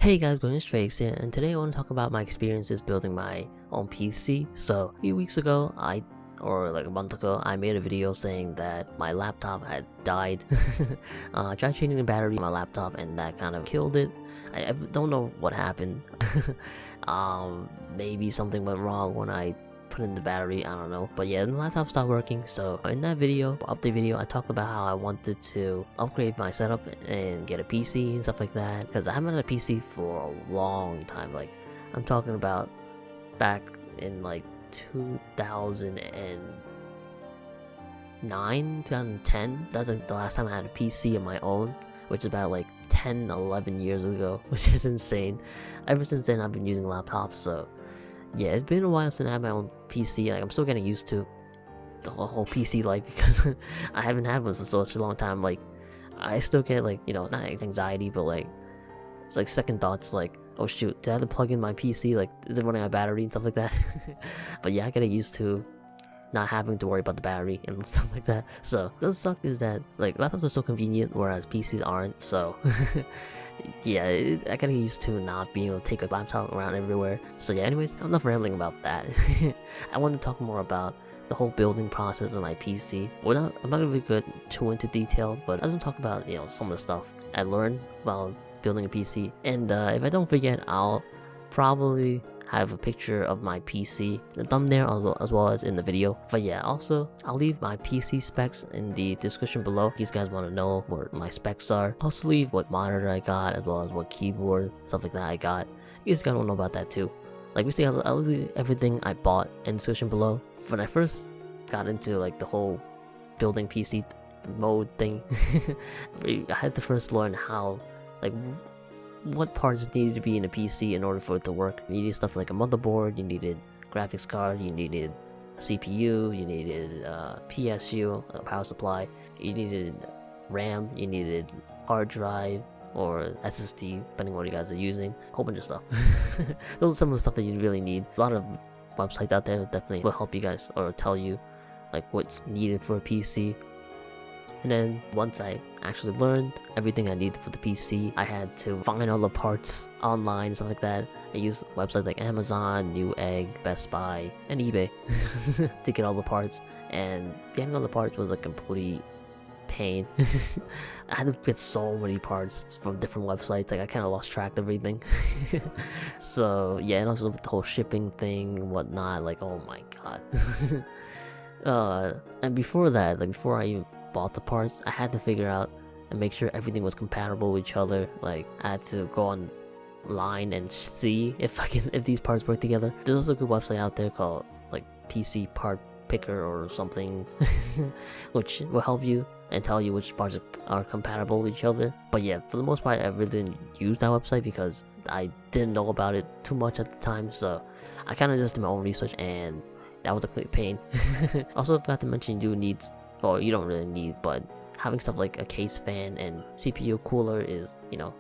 Hey guys, it's Trieyx here, and today I want to talk about my experiences building my own PC. So, a few weeks ago, or like a month ago, I made a video saying that my laptop had died. I tried changing the battery on my laptop and that kind of killed it. I don't know what happened. Maybe something went wrong when I put in the battery, I don't know. But yeah, the laptop stopped working. So in that video, update video, I talked about how I wanted to upgrade my setup and get a PC and stuff like that, because I haven't had a PC for a long time. Like, I'm talking about back in like 2009, 2010. That's like the last time I had a PC of my own, which is about like 10-11 years ago, which is insane. Ever since then, I've been using laptops. So yeah, it's been a while since I had my own PC. Like, I'm still getting used to the whole PC life because I haven't had one for such a long time. Like, I still get like, not anxiety, but like, it's like second thoughts, like, oh shoot, did I have to plug in my PC? Like, is it running out of battery and stuff like that? But yeah, I get used to not having to worry about the battery and stuff like that. So, what does suck is that like laptops are so convenient, whereas PCs aren't. So yeah, I got used to not being able to take a laptop around everywhere. So yeah, anyways, I'm not rambling about that. I want to talk more about the whole building process of my PC. I'm not really good too into details, but I want to talk about some of the stuff I learned about building a PC. And if I don't forget, I'll probably have a picture of my PC in the thumbnail as well as in the video. But yeah, also I'll leave my PC specs in the description below if you guys want to know what my specs are. I'll also leave what monitor I got as well as what keyboard, stuff like that I got. You guys gotta know about that too. Like, basically I'll leave everything I bought in the description below. When I first got into like the whole building PC mode thing, I had to first learn how, like, what parts needed to be in a PC in order for it to work. You needed stuff like a motherboard, you needed graphics card, you needed a CPU, you needed PSU, a power supply, you needed RAM, you needed hard drive or SSD, depending on what you guys are using. A whole bunch of stuff. Those are some of the stuff that you really need. A lot of websites out there definitely will help you guys or tell you like what's needed for a PC. And then once I actually learned everything I needed for the PC, I had to find all the parts online and stuff like that. I used websites like Amazon, Newegg, Best Buy, and eBay to get all the parts. And getting all the parts was a complete pain. I had to get so many parts from different websites. Like, I kind of lost track of everything. So yeah, and also with the whole shipping thing and whatnot. Like, oh my god. And before that, like before I even bought the parts, I had to figure out and make sure everything was compatible with each other. Like, I had to go online and see if these parts work together. There's also a good website out there called like PC Part Picker or something, which will help you and tell you which parts are compatible with each other. But yeah, for the most part, I really didn't use that website because I didn't know about it too much at the time. So I kind of just did my own research, and that was a complete pain. Also, I forgot to mention, you need, or you don't really need, but having stuff like a case fan and CPU cooler is,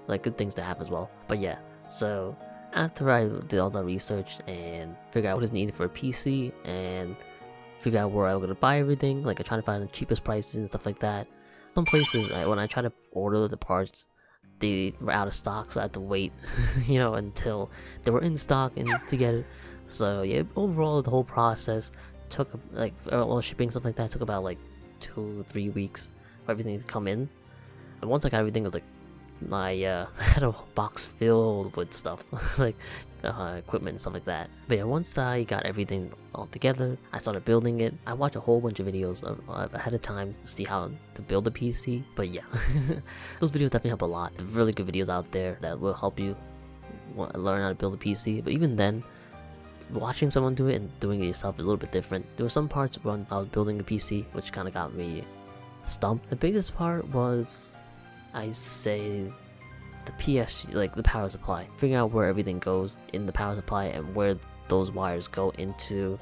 like good things to have as well. But yeah, so after I did all the research and figure out what is needed for a PC and figure out where I was gonna buy everything, like I try to find the cheapest prices and stuff like that. Some places, when I try to order the parts, they were out of stock, so I had to wait, until they were in stock and to get it. So yeah, overall the whole process took like all shipping stuff like that took about like 2-3 weeks for everything to come in. And once I got everything, it was like I had a box filled with stuff like equipment and stuff like that. But yeah, once I got everything all together, I started building it. I watched a whole bunch of videos ahead of time to see how to build a PC. But yeah, those videos definitely help a lot. There's really good videos out there that will help you learn how to build a PC. But even then, watching someone do it and doing it yourself is a little bit different. There were some parts when I was building a PC which kind of got me stumped. The biggest part was, I say, the PSG, like the power supply. Figuring out where everything goes in the power supply and where those wires go into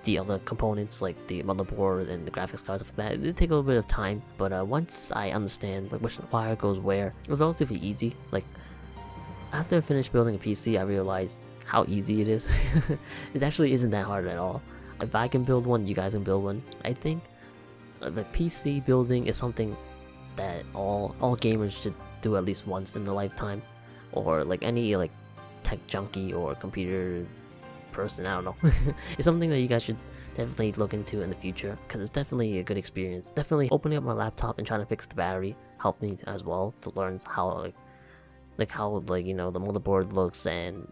the other components like the motherboard and the graphics card, stuff like that. It did take a little bit of time, but once I understand like which wire goes where, it was relatively easy. Like, after I finished building a PC, I realized how easy it is. It actually isn't that hard at all. If I can build one, you guys can build one. I think the PC building is something that all gamers should do at least once in their lifetime, or like any like tech junkie or computer person, I don't know. It's something that you guys should definitely look into in the future, because it's definitely a good experience. Definitely opening up my laptop and trying to fix the battery helped me as well to learn how how the motherboard looks and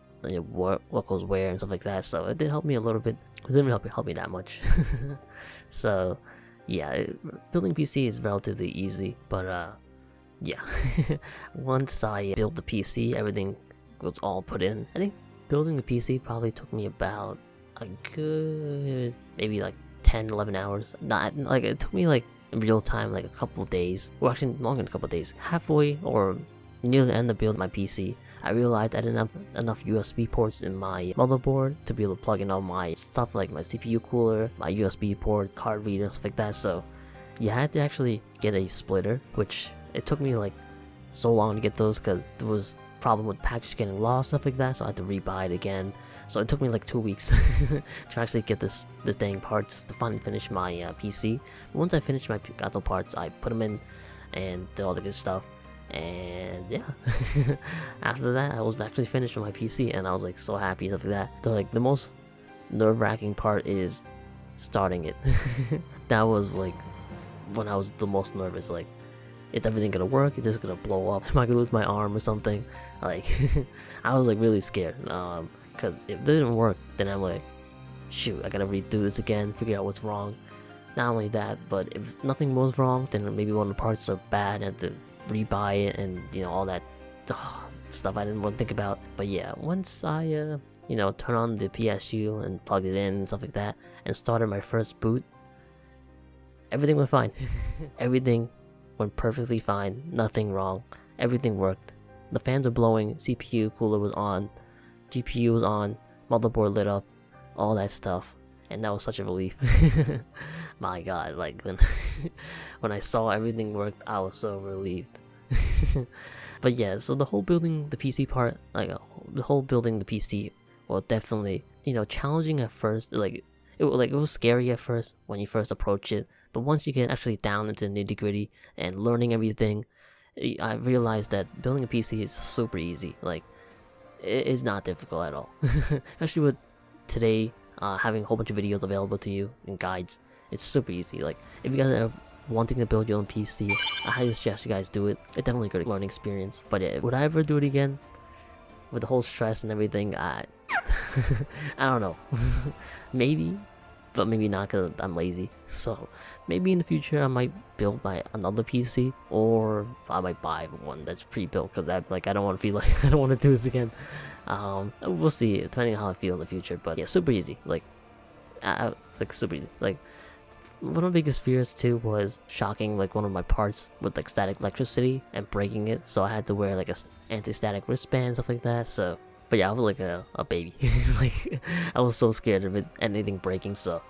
what goes where and stuff like that. So it did help me a little bit. It didn't help me that much. So yeah, building PC is relatively easy, but yeah. Once I built the PC, everything was all put in. I think building the PC probably took me about a good maybe like 10-11 hours. Not like it took me like in real time like a couple days, or actually longer than a couple days. Halfway or near the end of building my PC, I realized I didn't have enough USB ports in my motherboard to be able to plug in all my stuff like my CPU cooler, my USB port, card reader, stuff like that. So you had to actually get a splitter, which it took me like so long to get those because there was problem with package getting lost, stuff like that, so I had to rebuy it again. So it took me like 2 weeks to actually get the dang parts to finally finish my PC. But once I finished got the parts, I put them in and did all the good stuff. And yeah, after that I was actually finished with my PC, and I was like so happy, stuff like that. So like the most nerve-wracking part is starting it. That was like when I was the most nervous, like, is everything gonna work? Is this gonna blow up? Am I gonna lose my arm or something? Like, I was like really scared. Cause if it didn't work, then I'm like, shoot, I gotta redo this again, figure out what's wrong. Not only that, but if nothing was wrong, then maybe one of the parts are bad and I have to rebuy it, and all that stuff I didn't want to think about. But yeah, once I turn on the PSU and plug it in and stuff like that, and started my first boot, everything went fine. Everything went perfectly fine, nothing wrong, everything worked. The fans are blowing, CPU cooler was on, GPU was on, motherboard lit up, all that stuff, and that was such a relief. My god, like when I saw everything worked, I was so relieved. But yeah, so the whole building the PC part, like the whole building the PC, well, definitely challenging at first. Like it was scary at first when you first approach it, but once you get actually down into the nitty-gritty and learning everything, I realized that building a PC is super easy. Like, it is not difficult at all. Especially with today having a whole bunch of videos available to you and guides. It's super easy. Like, if you guys are wanting to build your own PC, I highly suggest you guys do it. It's definitely a good learning experience. But yeah, would I ever do it again? With the whole stress and everything, I don't know. Maybe, but maybe not, because I'm lazy. So maybe in the future I might build another PC, or I might buy one that's pre-built, because I don't want to feel like I don't want to do this again. We'll see, depending on how I feel in the future. But yeah, super easy. Like, it's like super easy. Like, one of my biggest fears too was shocking like one of my parts with like static electricity and breaking it, so I had to wear like a anti-static wristband, stuff like that. So but yeah, I was like a baby. Like, I was so scared of anything breaking. So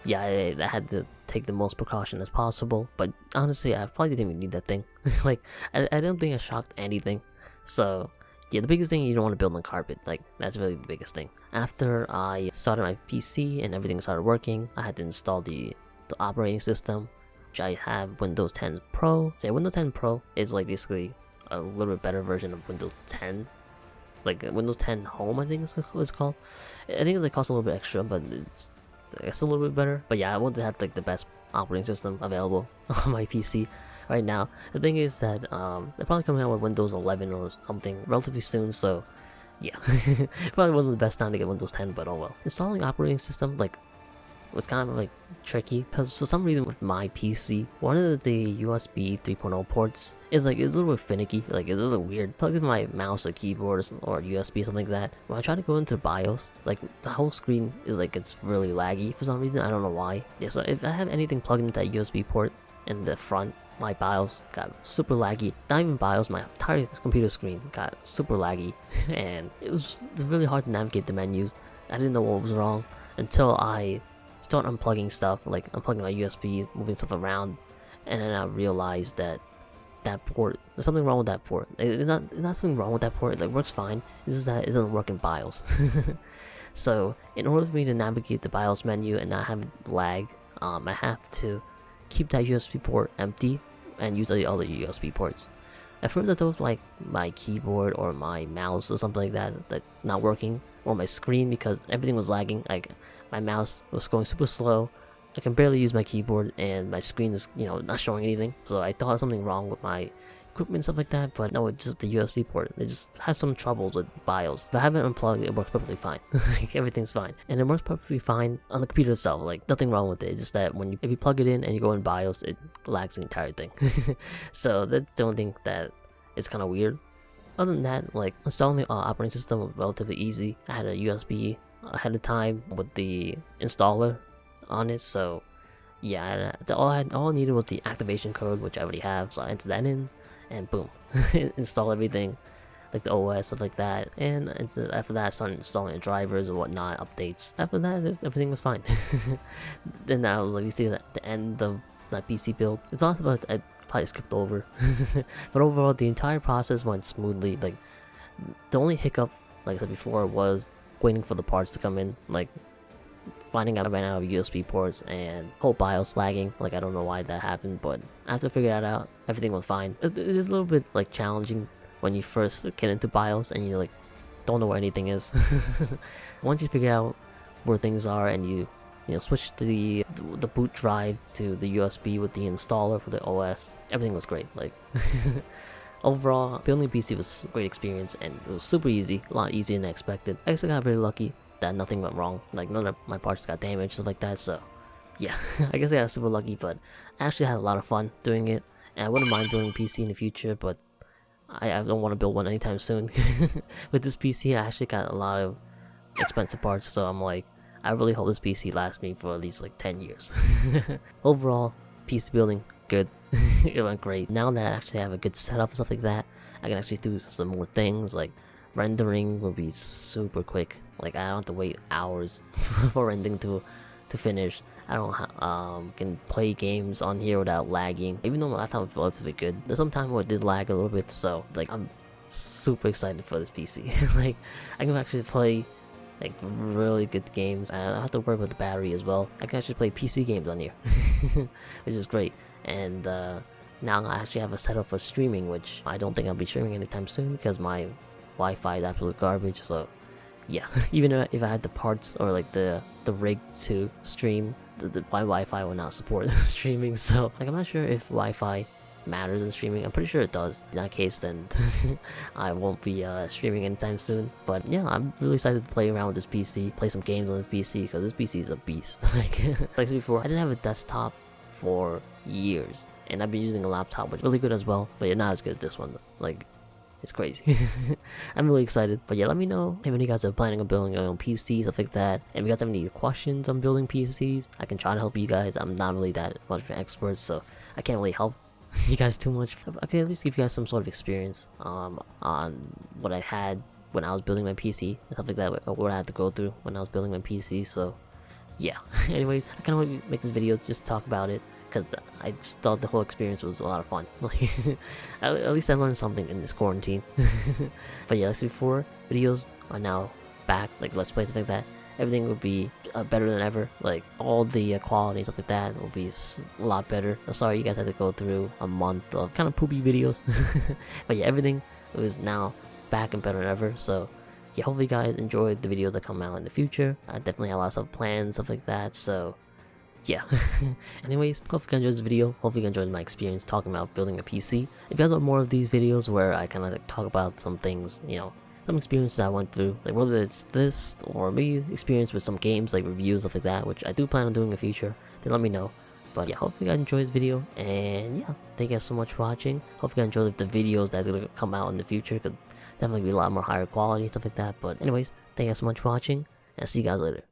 yeah, I had to take the most precaution as possible. But honestly, I probably didn't even need that thing. Like, I don't think I shocked anything. So yeah, the biggest thing, you don't want to build on carpet. Like, that's really the biggest thing. After I started my PC and everything started working, I had to install the operating system, which I have Windows 10 Pro. So yeah, Windows 10 Pro is like basically a little bit better version of Windows 10. Like Windows 10 Home, I think is what it's called. I think it like costs a little bit extra, but it's a little bit better. But yeah, I want to have like the best operating system available on my PC right now. The thing is that they're probably coming out with Windows 11 or something relatively soon, so yeah. Probably one of the best time to get Windows 10, but oh well. Installing operating system was kind of like tricky, because for some reason with my PC, one of the USB 3.0 ports is like, it's a little bit finicky, like it's a little weird. Plugged in my mouse or keyboard or USB or something like that. When I try to go into BIOS, like the whole screen is like, it's really laggy for some reason. I don't know why. Yeah, so if I have anything plugged into that USB port in the front, my BIOS got super laggy. Not even BIOS, my entire computer screen got super laggy. And it's really hard to navigate the menus. I didn't know what was wrong until I start unplugging stuff, like unplugging my USB, moving stuff around, and then I realized that port, there's something wrong with that port. There's not something wrong with that port, it works fine, it's just that it doesn't work in BIOS. So in order for me to navigate the BIOS menu and not have lag, I have to keep that USB port empty and use the other USB ports. At first I thought it was like my keyboard or my mouse or something like that that's not working, or my screen, because everything was lagging. Like my mouse was going super slow, I can barely use my keyboard, and my screen is, you know, not showing anything. So I thought something wrong with my equipment and stuff like that, but no, it's just the USB port. It just has some troubles with BIOS. If I have it unplugged, it works perfectly fine. Like, everything's fine, and it works perfectly fine on the computer itself. Like, nothing wrong with it. It's just that if you plug it in and you go in BIOS, it lags the entire thing. So that's the only thing that is kind of weird. Other than that, like, installing the operating system was relatively easy. I had a USB ahead of time with the installer on it, so yeah, all I needed was the activation code, which I already have, so I entered that in, and boom, install everything, like the OS, stuff like that. And after that, I started installing the drivers and whatnot, updates. After that, everything was fine. Then I was like, you see the end of my PC build. It's also about I probably skipped over, but overall, the entire process went smoothly. Like, the only hiccup, like I said before, was waiting for the parts to come in, like finding out I ran out of USB ports and whole BIOS lagging. Like, I don't know why that happened, but after I figured that out, everything was fine. It is a little bit like challenging when you first get into BIOS and you like don't know where anything is. Once you figure out where things are and you switch to the boot drive to the USB with the installer for the OS, everything was great. Like, overall, building PC was a great experience, and it was super easy, a lot easier than I expected. I guess I got really lucky that nothing went wrong. Like, none of my parts got damaged, stuff like that. So yeah, I guess I got super lucky, but I actually had a lot of fun doing it, and I wouldn't mind building a PC in the future, but I don't want to build one anytime soon. With this PC, I actually got a lot of expensive parts, so I'm like, I really hope this PC lasts me for at least like 10 years. Overall, PC building, good. It went great. Now that I actually have a good setup and stuff like that, I can actually do some more things. Like, rendering will be super quick. Like, I don't have to wait hours for rendering to finish. I don't can play games on here without lagging. Even though my last time was relatively good, there's some time where it did lag a little bit. So like, I'm super excited for this PC. Like, I can actually play like really good games. I don't have to worry about the battery as well. I can actually play PC games on here, which is great. And now I actually have a setup for streaming, which I don't think I'll be streaming anytime soon because my Wi-Fi is absolute garbage. So yeah, even if I had the parts or like the rig to stream, my Wi-Fi will not support streaming. So like, I'm not sure if Wi-Fi matters in streaming. I'm pretty sure it does. In that case, then I won't be streaming anytime soon. But yeah, I'm really excited to play around with this PC, play some games on this PC, because this PC is a beast. Like I said before, I didn't have a desktop for years, and I've been using a laptop, which is really good as well, but you're not as good as this one. Like, it's crazy. I'm really excited. But yeah, let me know if any of you guys are planning on building your own PC, stuff like that. If you guys have any questions on building PCs, I can try to help you guys. I'm not really that much of an expert, so I can't really help you guys too much. I can at least give you guys some sort of experience on what I had when I was building my PC and stuff like that, what I had to go through when I was building my PC. So yeah. Anyway, I kind of want to make this video just talk about it, because I just thought the whole experience was a lot of fun. At least I learned something in this quarantine. But yeah, as before, videos are now back, like Let's Plays, stuff like that. Everything will be better than ever. Like, all the quality and stuff like that will be a lot better. I'm sorry you guys had to go through a month of kind of poopy videos. But yeah, everything is now back and better than ever. So yeah, hopefully you guys enjoyed the videos that come out in the future. I definitely have lots of plans, stuff like that. So yeah. Anyways, hope you guys enjoyed this video. Hopefully you enjoyed my experience talking about building a PC. If you guys want more of these videos where I kind of like talk about some things, you know, some experiences I went through, like whether it's this or maybe experience with some games, like reviews, stuff like that, which I do plan on doing in the future, then let me know. But yeah, hopefully you guys enjoyed this video, and yeah, thank you guys so much for watching. Hopefully you guys enjoyed the videos that's gonna come out in the future. Could definitely be a lot more higher quality, stuff like that. But anyways, thank you guys so much for watching, and I'll see you guys later.